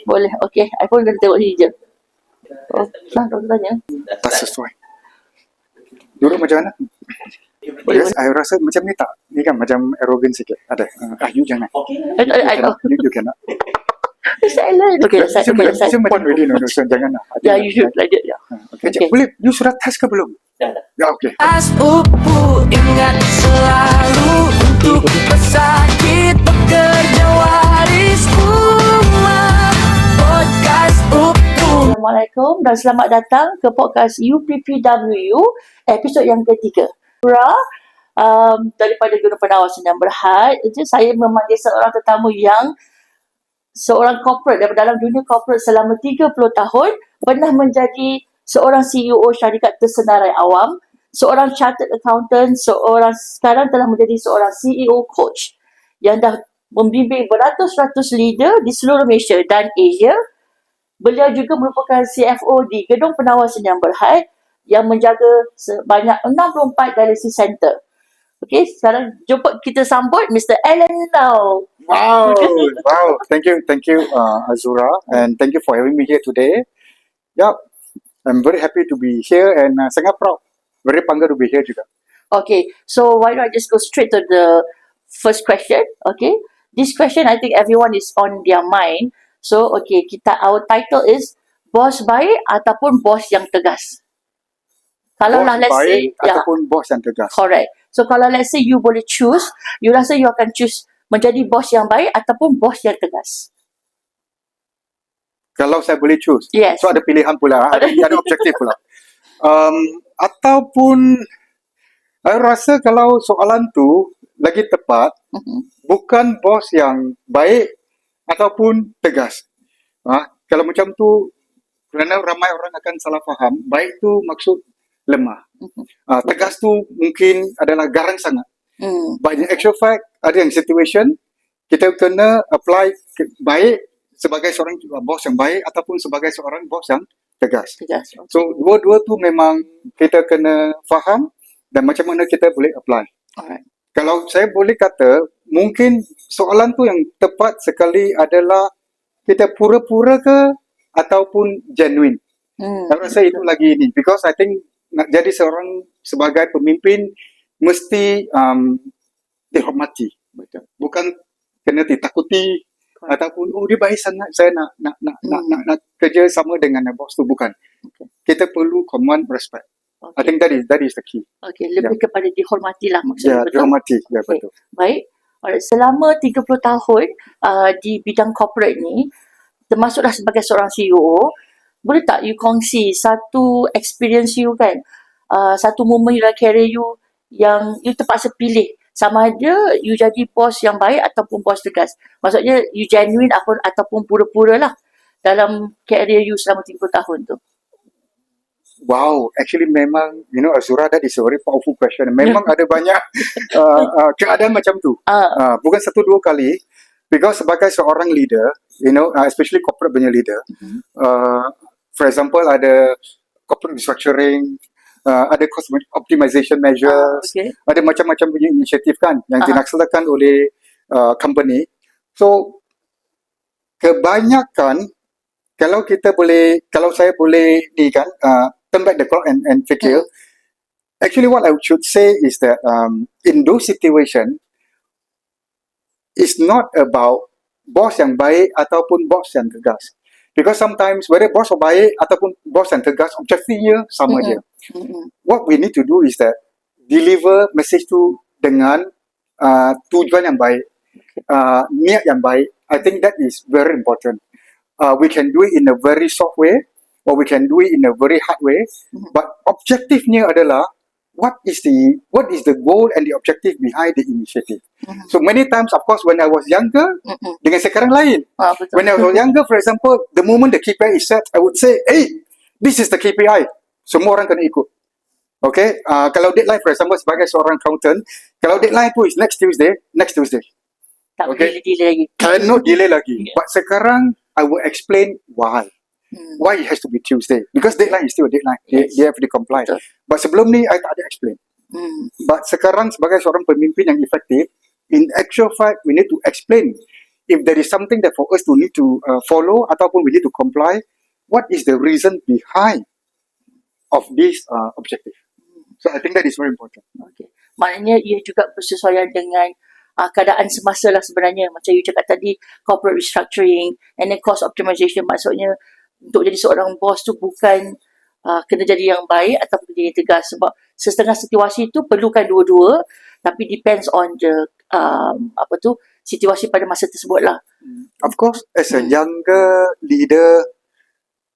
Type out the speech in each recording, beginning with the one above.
Boleh. Okay. I pun kena tengok sini je. Oh, doktor tanya. Tak sesuai. Dulu macam mana? Boleh, Yes, I rasa macam ni tak. Ni kan macam arrogant sikit. Ada. You jangan. I know. You cannot. Silent. Okay, silent. Macam really no, so jangan lah. Yeah, you should like that. Yeah. Okay. Boleh, you sudah test ke belum? Ya, okay. Upu ingat selalu untuk pesakit pekerja waris umat. Podcast Upu. Assalamualaikum dan selamat datang ke podcast UPPW episod yang ketiga. Daripada Gunung Penawar Senang Berhad, saya memanggil seorang tetamu yang seorang corporate dalam dunia corporate selama 30 tahun, pernah menjadi seorang CEO syarikat tersenarai awam, seorang chartered accountant, sekarang telah menjadi seorang CEO coach yang dah membimbing beratus-ratus leader di seluruh Malaysia dan Asia. Beliau juga merupakan CFO di Gedung Penawar Senang Berhad yang menjaga sebanyak 64 dialysis center. Okey, sekarang jumpa kita sambut Mr. Alan Low. Wow. Thank you, Azura, and thank you for having me here today. Yup, I'm very happy to be here and sangat proud. Very bangga to be here juga. Okay, so why don't I just go straight to the first question? Okay, this question I think everyone is on their mind. So okay, our title is Bos Baik ataupun Bos yang Tegas. Kalau Bos let's say, baik ataupun bos yang tegas. Correct. So kalau let's say you boleh choose, you rasa you akan choose menjadi bos yang baik ataupun bos yang tegas? Kalau saya boleh choose. Yes. So ada pilihan pula, ada objektif pula. Ataupun saya rasa kalau soalan tu lagi tepat, bukan bos yang baik ataupun tegas. Kalau macam tu, kerana ramai orang akan salah faham, baik tu maksud lemah. Tegas tu mungkin adalah garang sangat. But in actual fact, ada yang situation, kita kena apply baik sebagai seorang bos yang baik ataupun sebagai seorang bos yang tegas. Tegas. So, dua-dua tu memang kita kena faham dan macam mana kita boleh apply. Alright. Kalau saya boleh kata, mungkin soalan tu yang tepat sekali adalah kita pura-pura ke ataupun genuine. Saya rasa itu lagi ini. Because I think nak jadi seorang sebagai pemimpin mesti dihormati. Bukan kena ditakuti ataupun dia baik sangat, saya nak kerja sama dengan bos tu, bukan. Kita perlu command respect. I think that is the key. Okay, lebih kepada dihormati lah maksudnya. Ya, dihormati. Ya, betul. Baik. Alright, selama 30 tahun di bidang corporate ni, termasuklah sebagai seorang CEO, boleh tak you kongsi satu experience you kan, satu momen dalam career you yang you terpaksa pilih sama ada you jadi bos yang baik ataupun bos tegas. Maksudnya you genuine ataupun pura-pura lah dalam career you selama 30 tahun tu. Wow, actually memang, Azura, that is a very powerful question. Memang ada banyak keadaan macam tu. Bukan satu dua kali. Because sebagai seorang leader, especially corporate punya leader, for example, ada corporate restructuring, ada cost optimization measures, ada macam-macam punya inisiatif kan yang dilaksanakan oleh company. So, kebanyakan, kalau saya boleh ni kan, turn back the clock and fikir, actually what I should say is that in those situations, it's not about bos yang baik ataupun bos yang tegas. Because sometimes whether bos yang baik ataupun bos yang tegas, objektifnya sama je. What we need to do is that deliver message tu dengan tujuan yang baik, niat yang baik. I think that is very important. We can do it in a very soft way or we can do it in a very hard way. But objektifnya adalah what is the goal and the objective behind the initiative. So many times, of course, when I was younger, dengan sekarang lain. When I was younger, for example, the moment the KPI is set, I would say, hey, this is the KPI. Semua orang kena ikut. Okay? Kalau deadline, for example, sebagai seorang accountant, kalau deadline tu is next Tuesday. Tak boleh delay lagi. Cannot delay lagi. But sekarang, I will explain why. Why it has to be Tuesday? Because deadline is still a deadline. They have to comply. Betul. But sebelum ni, I tak ada explain. But sekarang sebagai seorang pemimpin yang efektif, in actual fact, we need to explain if there is something that for us to need to follow ataupun we need to comply, what is the reason behind of this objective? So I think that is very important. Okay. Maknanya ia juga bersesuaian dengan keadaan semasa lah sebenarnya. Macam you cakap tadi, corporate restructuring and then cost optimization. Maksudnya untuk jadi seorang bos tu bukan kena jadi yang baik atau kena jadi yang tegas. Sebab setengah situasi tu perlukan dua-dua, tapi depends on the situasi pada masa tersebut lah. Of course, as a younger leader,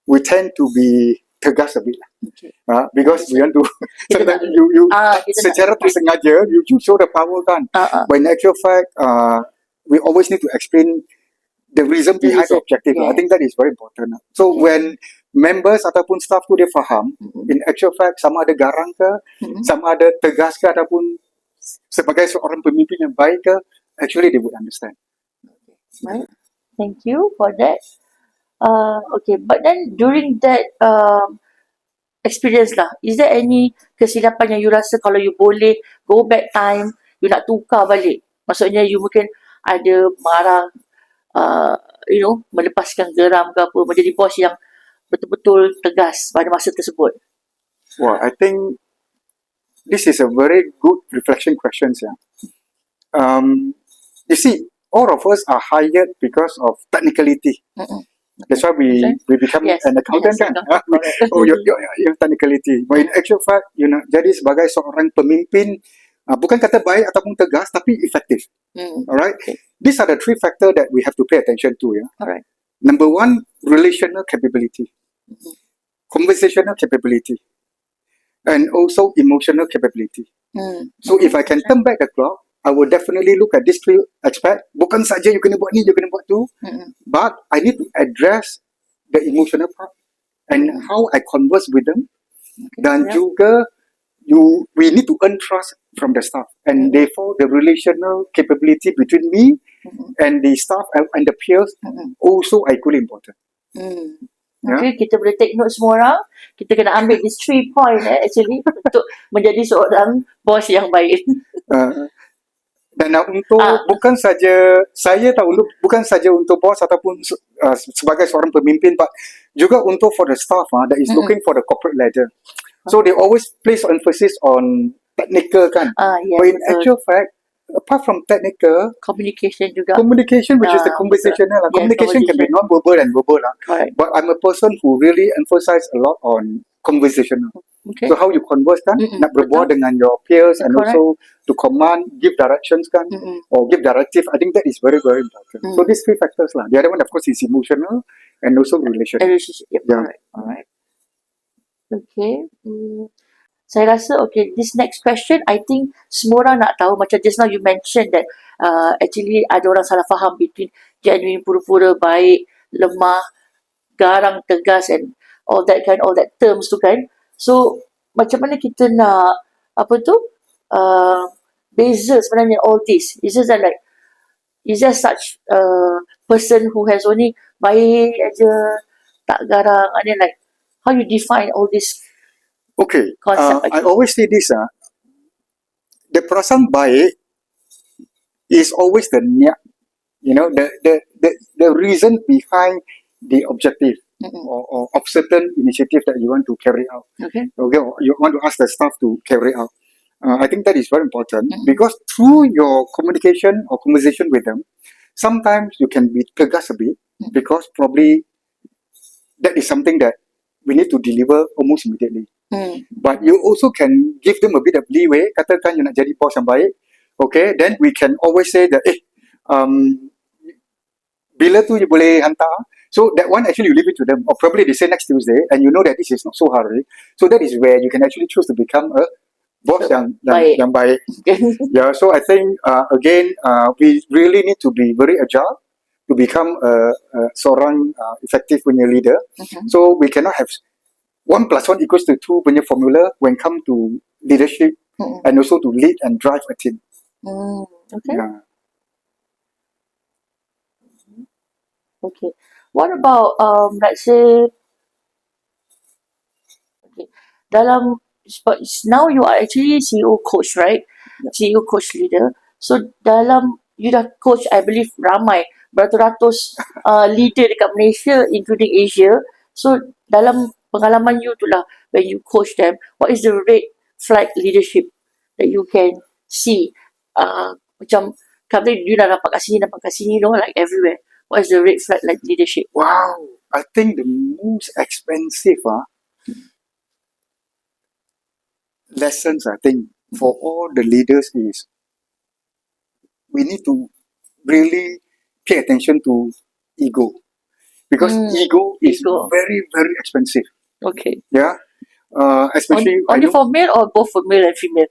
we tend to be tegas a bit lah. Okay. Because we want to sometimes you secara tersengaja you show the power kan. But in actual fact, we always need to explain the reason behind the objective. Yeah. I think that is very important. So when members ataupun staff tu dia faham, in actual fact sama ada garang ke, sama ada tegas ke ataupun sebagai seorang pemimpin yang baik ke, actually they would understand. Right. Thank you for that. Okay, but then during that experience lah, is there any kesilapan yang you rasa kalau you boleh go back time, you nak tukar balik? Maksudnya you mungkin ada marah, melepaskan geram ke apa, menjadi bos yang betul-betul tegas pada masa tersebut. Well, I think this is a very good reflection question. You see, all of us are hired because of technicality. That's why we become an accountant kan. Your technicality. But in actual fact, jadi sebagai seorang pemimpin, bukan kata baik ataupun tegas, tapi efektif. Alright. Okay. These are the three factors that we have to pay attention to. Alright. Number one, relational capability, conversational capability, and also emotional capability. So if I can turn back the clock, I will definitely look at these three aspects. Bukan saja you kena buat ni, you kena buat tu, but I need to address the emotional part and how I converse with them. Dan juga we need to earn trust from the staff, and therefore the relational capability between me and the staff and the peers also equally important. Okay, kita boleh take note semua orang. Kita kena ambil these 3 points actually untuk menjadi seorang bos yang baik. Dan untuk bukan saja saya tahu bukan saja untuk bos ataupun sebagai seorang pemimpin, but juga untuk for the staff that is looking for the corporate ladder. So they always place emphasis on technical kan. Yes, but in actual fact, apart from technical, communication juga. Communication, which is the conversational. Yes, communication can be non-verbal and verbal. Correct. But I'm a person who really emphasize a lot on conversational. Okay. So how you converse kan, nak berbual dengan your peers and Correct. also to command, give directions kan, or give directive. I think that is very, very important. So these three factors lah. The other one of course is emotional and also relational. Relationship. Yeah. Alright. Okay. Saya rasa this next question I think semua orang nak tahu. Macam just now you mentioned that actually ada orang salah faham between genuine, pura-pura, baik, lemah, garang, tegas and all that terms tu kan. So macam mana kita nak beza sebenarnya all this? Is there such a person who has only baik aja, tak garang, and then how you define all this? Okay, Concept I always say this. The perasaan baik is always the niat, the reason behind the objective or of certain initiative that you want to carry out. Okay. You want to ask the staff to carry out. I think that is very important because through your communication or conversation with them, sometimes you can be tegas a bit because probably that is something that we need to deliver almost immediately. But you also can give them a bit of leeway. Katakan you nak jadi bos yang baik, okay, then we can always say that bila tu you boleh hantar. So that one actually you leave it to them, or probably they say next Tuesday, and you know that this is not so hurry. So that is where you can actually choose to become a boss yang baik. Yeah. So I think again we really need to be very agile to become seorang effective punya leader. So we cannot have 1 + 1 = 2 punya formula when come to leadership and also to lead and drive a team. Okay. Yeah. Okay. What about let's say now you are actually CEO coach, right? CEO coach leader. So dalam you dah coach, I believe, ramai, beratus-ratus leader dekat Malaysia, including Asia. So, dalam pengalaman you tu lah, when you coach them, what is the red flag leadership that you can see? Macam, company you dah nampak kat sini, like everywhere. What is the red flag like leadership? Wow, I think the most expensive lessons, I think, for all the leaders is we need to really pay attention to ego. Because ego is Ego. very, very expensive. Okay. Yeah. Especially Only for male or both for male and female?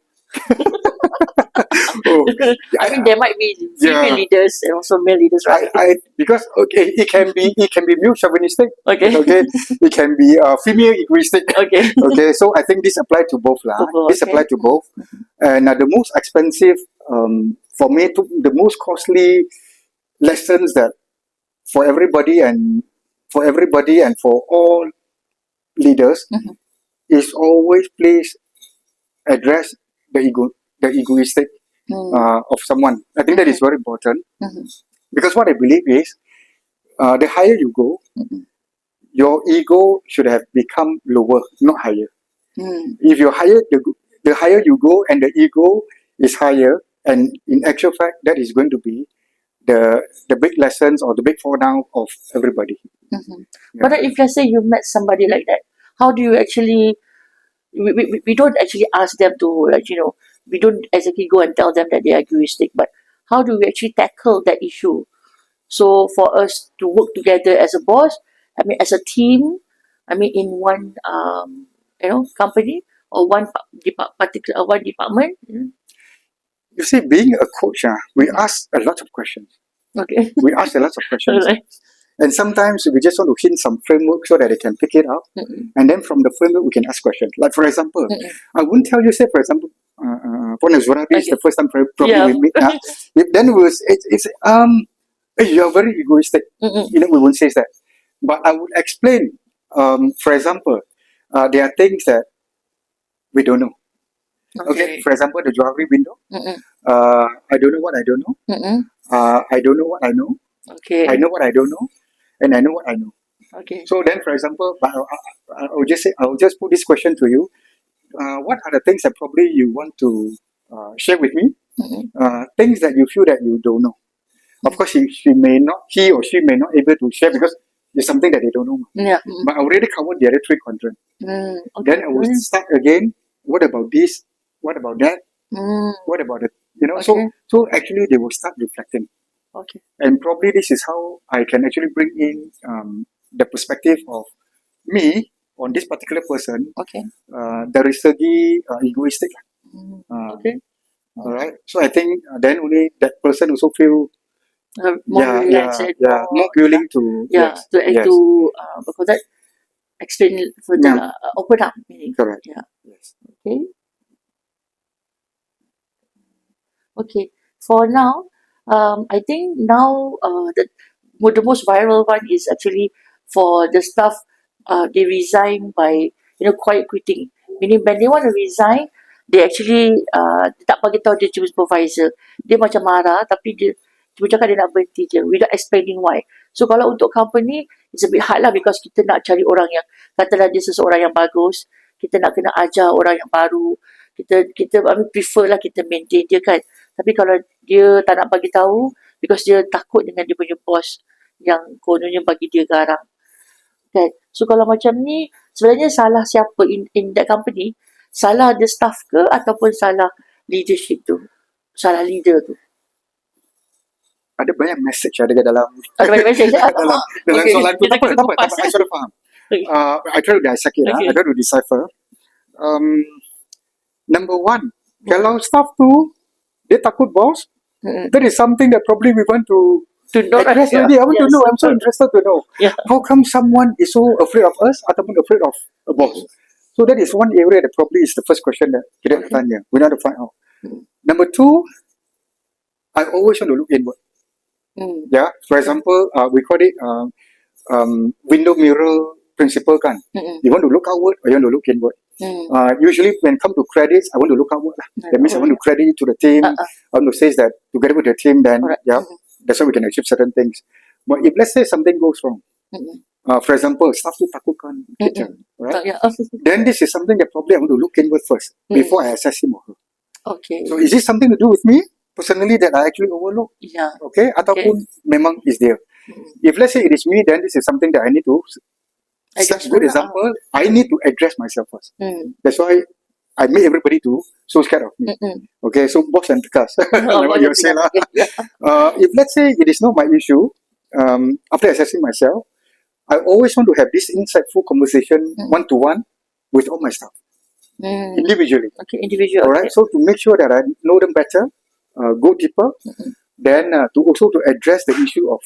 I mean, there might be female leaders and also male leaders, right? Because it can be male chauvinistic. Okay. It can be female egoistic. Okay. So I think this applies to both lah. This Okay. applies to both. And the most expensive, for me, the most costly lessons that for everybody and for all leaders is always please address the egoistic of someone. I think that is very important because what I believe is the higher you go, your ego should have become lower, not higher. If you're higher, the higher you go and the ego is higher, and in actual fact, that is going to be the big lessons or the big fall down of everybody. But then if let's say you met somebody like that, how do you actually, we don't actually ask them to, like, we don't exactly go and tell them that they are egoistic, but how do we actually tackle that issue? So for us to work together as a boss, I mean, as a team, I mean, in one, company or one one department. You see, being a coach, we ask a lot of questions. Okay. We ask a lot of questions. Right. And sometimes we just want to hint some framework so that they can pick it up. And then from the framework, we can ask questions. Like, for example, I wouldn't tell you, say, for example, this is the first time probably we meet. Then you're very egoistic. We won't say that. But I would explain, for example, there are things that we don't know. Okay. For example, the jewelry window. I don't know what I don't know. I don't know what I know. Okay. I know what I don't know, and I know what I know. Okay. So then, for example, I will just put this question to you. What are the things that probably you want to share with me? Things that you feel that you don't know. Of course, he or she may not able to share because it's something that they don't know. Yeah. But I already covered the other three quadrants. Okay. Then I will start again. What about this? What about that? What about it? Okay. So actually they will start reflecting. Okay. And probably this is how I can actually bring in the perspective of me on this particular person. Okay. Dari segi egoistic. Okay. All right. So I think then only that person also feel More relaxed and more willing to because that explain further, open up meaning. Correct. Yeah. Yes. Okay. Okay. For now, I think now the most viral one is actually for the staff. They resign by quiet quitting. Meaning when they want to resign, they actually tak bagi tahu dia cuma supervisor. Dia macam marah tapi dia cuma cakap dia nak berhenti je without explaining why. So kalau untuk company, it's a bit hard lah because kita nak cari orang yang katalah dia seseorang yang bagus. Kita nak kena ajar orang yang baru. Kita prefer lah kita maintain dia kan. Tapi kalau dia tak nak bagi tahu because dia takut dengan dia punya boss yang kononnya bagi dia garang. Kan? So kalau macam ni, sebenarnya salah siapa in that company? Salah the staff ke ataupun salah leadership tu? Salah leader tu? Ada banyak message ada dalam Ada banyak message dalam okay, soalan tu. Tak apa, I sudah faham. Okay. I try to dissect it. Okay. I try to decipher. Number one, kalau staff tu dia takut bos, that is something that probably we want to know. address already. I want to know. I'm so interested to know. Yeah. How come someone is so afraid of us ataupun afraid of a boss? So that is one area that probably is the first question that kita nak tanya. We want to find out. Number two, I always want to look inward. Yeah. For example, we call it window mirror principle kan. You want to look outward or you want to look inward. Usually when come to credits, I want to look outward lah. That means I want to credit it to the team. I want to say that together with the team, then that's how we can achieve certain things. But if let's say something goes wrong, for example, staff tu takutkan kita, right? Then this is something that probably I want to look inward first before I assess him or her. Okay. So is this something to do with me personally that I actually overlook? Yeah. Okay, ataupun memang is there. If let's say it is me, then this is something that I need to set good example. I need to address myself first. That's why I made everybody to so scared of me. Okay, so Bos and Tegas, like what you say lah. If let's say it is not my issue, after assessing myself, I always want to have this insightful conversation one-to-one with all my staff. Individually. Okay, individual. Alright, so to make sure that I know them better, go deeper, then to also to address the issue of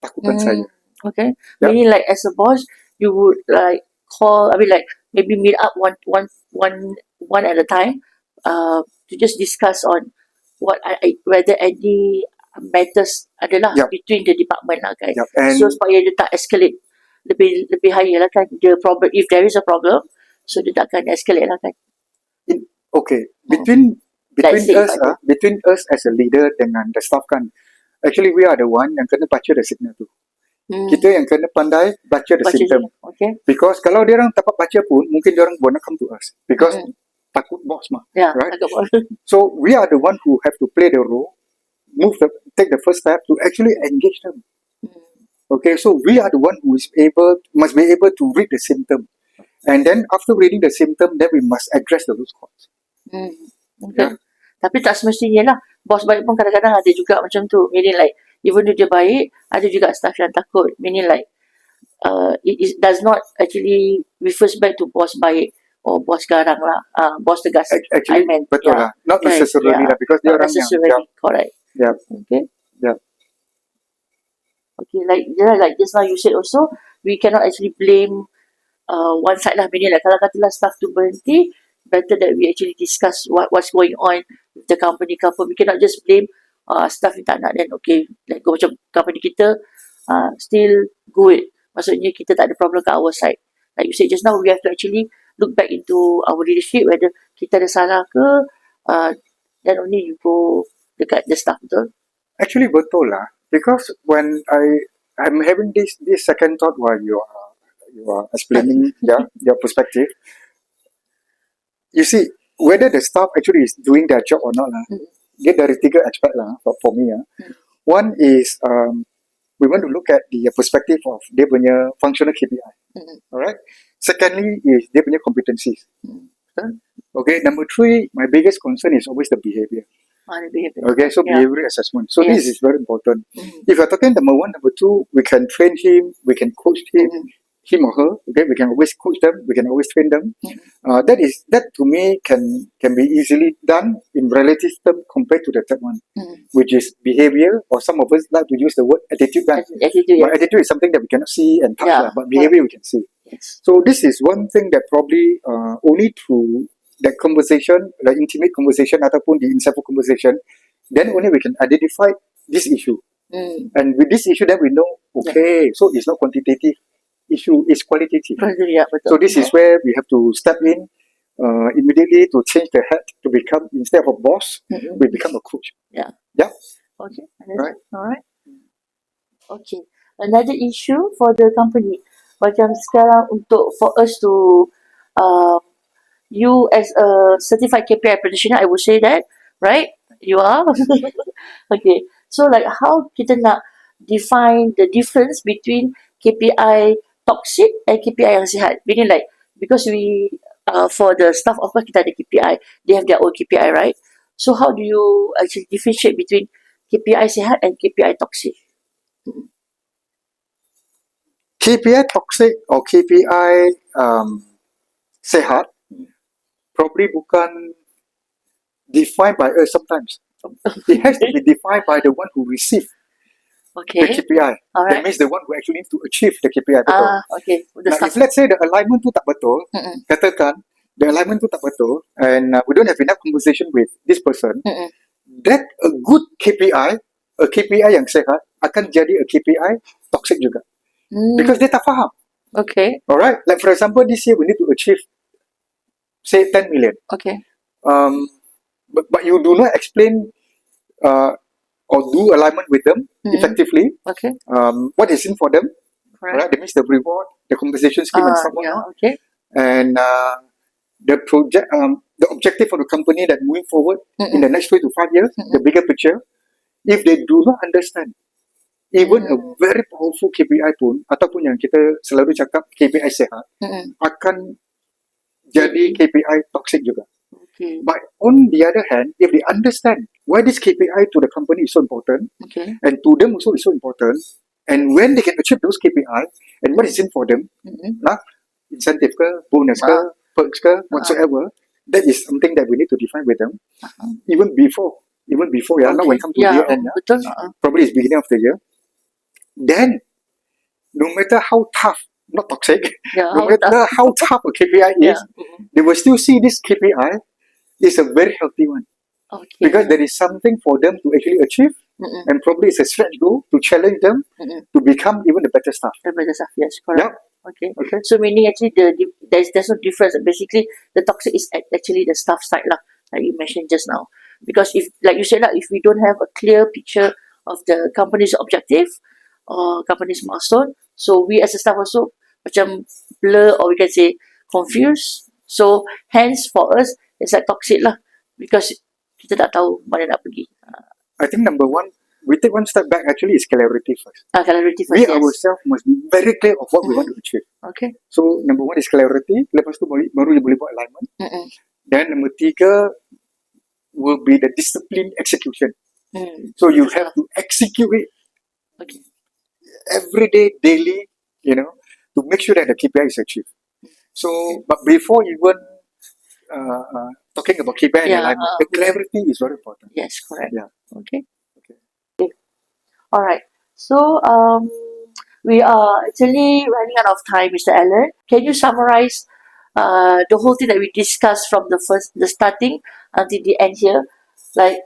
takutan saya. Okay. Meaning like as a boss, you would like call, like maybe meet up one at a time, to just discuss on whether any matters adalah between the department lah kan. So supaya dia tak escalate lebih higher lah kan. The problem, if there is a problem, so dia takkan escalate lah kan. Okay, between us as a leader dengan the staff kan, actually we are the one yang kena baca the signal tu. Kita yang kena pandai baca the symptom. Okay. Because kalau dia orang dapat baca pun, mungkin dia orang won't come to us. Because takut boss mah. Right? So we are the one who have to play the role, take the first step to actually engage them. Okay, so we are the one who must be able to read the symptom. And then after reading the symptom, then we must address the root cause. Okay. Tapi tak semestinya lah. Bos baik pun kadang-kadang ada juga macam tu. Meaning like, even though dia baik, ada juga staff yang takut. Meaning like, it does not actually refers back to bos baik or bos garang lah. Bos tegas. Actually, betul lah. Not necessarily lah. Because dia orang yang... Correct. Yeah. Okay. Yeah. Okay, like just now you said also, we cannot actually blame one side lah. Meaning like, kalau katalah staff tu berhenti, better that we actually discuss what's going on with the company. We cannot just blame staff yang tak nak, then okay, like go macam company kita still good. Maksudnya kita tak ada problem kat our side. Like you said just now, we have to actually look back into our leadership, whether kita ada salah ke, then only you go dekat the staff, betul? Actually betul lah. Because when I'm having this second thought while you are explaining your perspective, you see, whether the staff actually is doing their job or not lah, dia dari 3 aspek lah for me. One is we want to look at the perspective of dia punya functional KPI. Alright. Secondly is dia punya competencies. Okay. Number 3, my biggest concern is always the behavior. Okay, so behavioral assessment. So this is very important. If you're talking number 1, number 2, we can train him, we can coach him or her. Okay, we can always coach them, we can always train them. That to me can be easily done in relative term compared to the third one, which is behavior, or some of us like to use the word attitude. But attitude is something that we cannot see and touch, but behavior we can see. So this is one thing that probably only through that conversation, the intimate conversation ataupun the insightful conversation, then only we can identify this issue. And with this issue, then we know, okay, so it's not quantitative issue, it's qualitative. So this is where we have to step in immediately to change the head to become, instead of a boss, we become a coach. Yeah. Okay. Right. Alright. Okay. Another issue for the company, macam sekarang for us to you as a certified KPI practitioner, I would say that, right? You are? Okay. So like how kita nak define the difference between KPI toxic and KPI yang sihat? Meaning like, because we, for the staff, of course kita ada KPI, they have their own KPI, right? So how do you actually differentiate between KPI sihat and KPI toxic? KPI toxic or KPI sihat probably bukan defined by us sometimes. It has to be defined by the one who receive the KPI. That means the one who actually need to achieve the KPI. Betul. Okay. Now, if let's say the alignment tu tak betul, katakan the alignment tu tak betul, and we don't have enough conversation with this person, that a good KPI, a KPI yang sihat akan jadi a KPI toxic juga. Because dia tak faham. Okay. Alright. Like for example, this year we need to achieve say 10 million. Okay. But you do not explain or do alignment with them effectively. Okay. What is in for them? Correct. Right? That means the reward, the compensation scheme, and stuff like Yeah. that. Okay. And the project, the objective of the company that moving forward in the next 3 to 5 years, the bigger picture. If they do not understand, even a very powerful KPI pun, ataupun yang kita selalu cakap KPI sehat, akan jadi KPI toxic juga. Okay. But on the other hand, if they understand why this KPI to the company is so important, Okay. and to them also is so important, and when they can achieve those KPI, and what is in for them, incentive ke, bonus ke, perks ke, whatsoever, that is something that we need to define with them, even before, not when it comes to year end, betul. probably it's beginning of the year. Then, no matter how tough, not toxic, no matter how tough a KPI is, they will still see this KPI is a very healthy one. Okay. Because there is something for them to actually achieve, and probably it's a stretch goal to challenge them to become even the better staff. The better stuff. Yes, correct. Yeah. Okay. Okay. So meaning actually there's no difference. Basically, the toxic is actually the staff side lah, like you mentioned just now. Because if, like you said lah, if we don't have a clear picture of the company's objective or company's milestone, so we as a staff also macam blur, or we can say confused. So hence for us it's like toxic lah, because kita tak tahu mana nak pergi. I think number one, we take one step back, actually is clarity first. Clarity first. We Yes. ourselves must be very clear of what we want to achieve. Okay. So number one is clarity, lepas tu baru you boleh buat alignment. Then number 3 will be the discipline execution. So you have to execute it Okay. every day, daily, to make sure that the KPI is achieved. So, but before even talking about KPI and alignment, the clarity is very important. Yes, correct. Yeah. Okay. All right. So we are actually running out of time, Mr. Alan. Can you summarize the whole thing that we discussed from the starting until the end here? Like,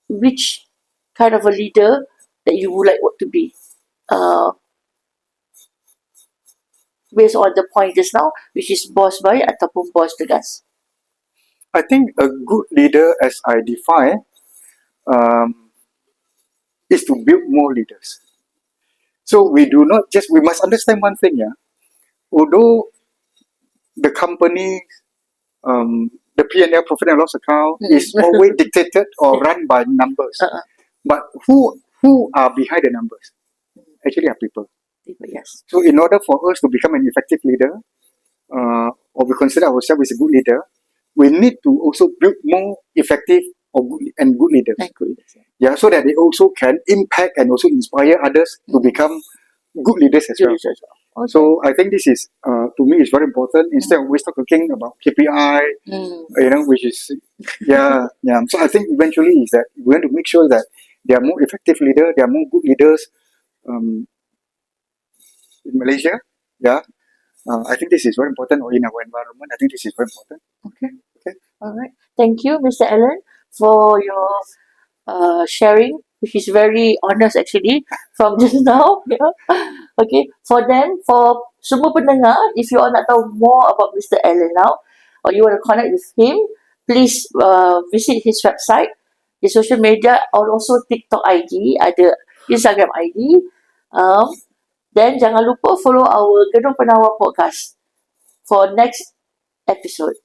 which kind of a leader that you would like to be? Based on the point just now, which is Bos Baik ataupun Bos Tegas. I think a good leader, as I define, is to build more leaders. So we must understand one thing, although the company, the P&L, profit and loss account, is always dictated or run by numbers. But who are behind the numbers? Actually are people. Yes. So in order for us to become an effective leader, or we consider ourselves as a good leader, we need to also build more effective and good leaders. Yeah, so that they also can impact and also inspire others to become good leaders as well. Okay. So I think this is, to me, is very important. Instead of always talking about KPI, which is, So I think eventually is that we want to make sure that there are more effective leaders, there are more good leaders in Malaysia. Yeah. I think this is very important, or in our environment. I think this is very important. Okay. All right. Thank you, Mr. Alan, for your sharing, which is very honest actually from just now. Okay. For semua pendengar, if you all nak tahu more about Mr. Alan now, or you want to connect with him, please visit his website, the social media, or also TikTok ID, ada Instagram ID. Then jangan lupa follow our Gedung Penawar podcast for next episode.